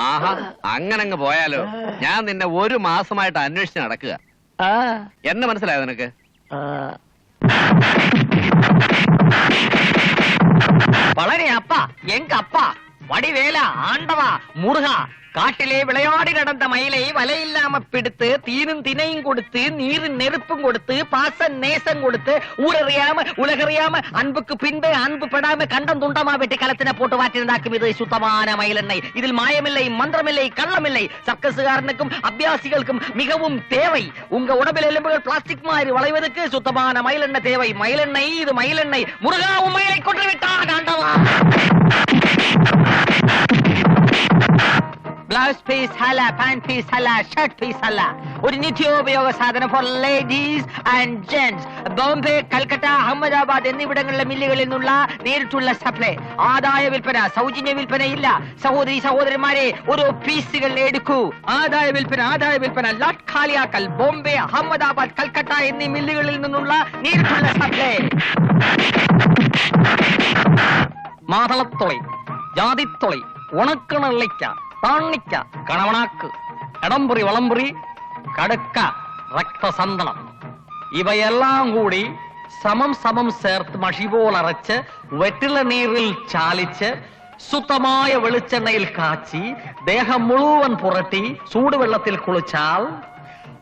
ആഹാ, അങ്ങനങ്ങ് പോയാലോ? ഞാൻ നിന്നെ ഒരു മാസമായിട്ട് അന്വേഷിച്ച് നടക്കുക. എന്നെ മനസ്സിലായോ നിനക്ക്? വളരെ அப்பா எங்க அப்பா வடிவேல ஆண்டவா முருகா காட்டிலே விளையாடி நடந்த மயிலை வலையில்லாம பிடித்து தீனும் தினையும் கொடுத்து நீரும் நெருப்பும் கொடுத்து பாச நேசம் கொடுத்து ஊரறியாம உலகறியாம அன்புக்கு பின்பு அன்பு படாம கண்டம் துண்டமா வெட்டி களத்தின போட்டு வாட்டிருந்தாக்கும் இது சுத்தமான மயிலெண்ணெய். இதில் மாயமில்லை, மந்திரமில்லை, கள்ளமில்லை. சர்க்கஸுகாரனுக்கும் அபியாசிகளுக்கும் மிகவும் தேவை. உங்க உடம்பில் எலும்புகள் பிளாஸ்டிக் மாதிரி வளைவதற்கு சுத்தமான மயிலெண்ணெய் தேவை. மயிலெண்ணெய், இது மயிலெண்ணெய். முருகா மயிலை கொன்று விட்டான் ஆண்டவா. Blouse piece hala, pant piece hala, shirt piece hala. ഒരു നിത്യോപയോഗ സാധനം for ladies and gents. Bombay, Calcutta, Ahmedabad എന്നിവിടങ്ങളിലെ മില്ലുകളിൽ നിന്നുള്ള നേരിട്ടുള്ള സപ്ലൈ. ആദായ വിൽപ്പന, സൗജന്യ വിൽപ്പനയില്ല. സഹോദരി സഹോദരന്മാരെ, ഓരോ പീസുകൾ എടുക്കൂ. ആദായ വിൽപ്പന ലോട്ട് ഖാലിയാക്കൽ. ബോംബെ, അഹമ്മദാബാദ്, കൽക്കട്ട എന്നീ മില്ലുകളിൽ നിന്നുള്ള നേരിട്ടുള്ള സപ്ലൈ. മാതളത്തൊളി, ജാതിത്തൊളി, ഉണക്കണള്ളിക്ക, താണിക്ക, കണവണാക്ക്, എടംപുറി, വളംപുറി, കടുക്ക, രക്തസന്തളം ഇവയെല്ലാം കൂടി സമം ചേർത്ത് മഷി പോലരച്ച് വെറ്റില നീരിൽ ചാലിച്ച് ശുദ്ധമായ വെളിച്ചെണ്ണയിൽ കാച്ചി ദേഹം മുഴുവൻ പുരട്ടി ചൂടുവെള്ളത്തിൽ കുളിച്ചാൽ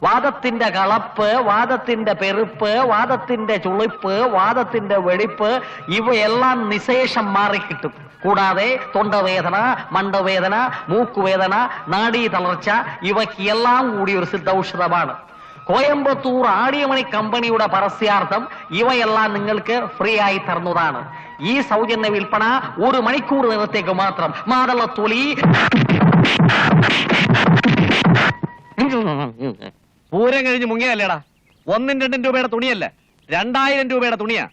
വാദത്തിന്റെ കളപ്പ്, വാദത്തിന്റെ പെരുപ്പ്, വാദത്തിന്റെ ചുളിപ്പ്, വാദത്തിന്റെ വെടിപ്പ് ഇവയെല്ലാം നിശേഷം മാറിക്കിട്ടും. കൂടാതെ തൊണ്ടവേദന, മണ്ടവേദന, മൂക്കുവേദന, നാഡീ തളർച്ച ഇവയ്ക്കെല്ലാം കൂടി ഒരു സിദ്ധൌഷധമാണ്. കോയമ്പത്തൂർ ആടിയമണി കമ്പനിയുടെ പരസ്യാർത്ഥം ഇവയെല്ലാം നിങ്ങൾക്ക് ഫ്രീ ആയി തരുന്നതാണ്. ഈ സൗജന്യ വിൽപ്പന 1 മണിക്കൂർ നേരത്തേക്ക് മാത്രം. മാതളത്തൊലി പൂരം കഴിഞ്ഞ് മുങ്ങിയല്ലേടാ? 1 2 രൂപയുടെ തുണിയല്ല, 2000 രൂപയുടെ തുണിയാ.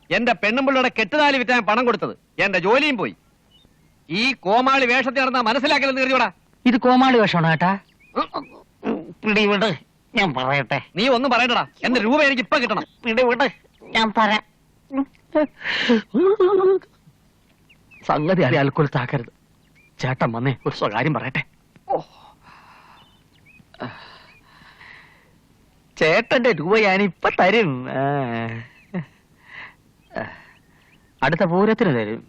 എന്റെ പെണ്ണുമ്പിള്ളയുടെ കെട്ടുതാലി വിറ്റാൻ പണം കൊടുത്തത്. എന്റെ ജോലിയും പോയി. ഈ കോമാളി വേഷത്തിൽ നടന്നാ മനസ്സിലാക്കലെന്ന് കരുതിയോടാ? ഇത് കോമാളി വേഷമാണോ ഏട്ടാ? പിടിവിട്, ഞാൻ പറയട്ടെ. നീ ഒന്നും പറയണ്ടടാ. എന്റെ രൂപ എനിക്ക് ഇപ്പൊ കിട്ടണം. പിടിവിട്, ഞാൻ തരാം. സംഗതി അയാൾക്കൊരു താക്കരുത്. ചേട്ടൻ വന്നേ ഒരു സ്വകാര്യം പറയട്ടെ. ചേട്ടന്റെ രൂപ ഞാനിപ്പൊ തരും. അടുത്ത പൂരത്തിന് തരും.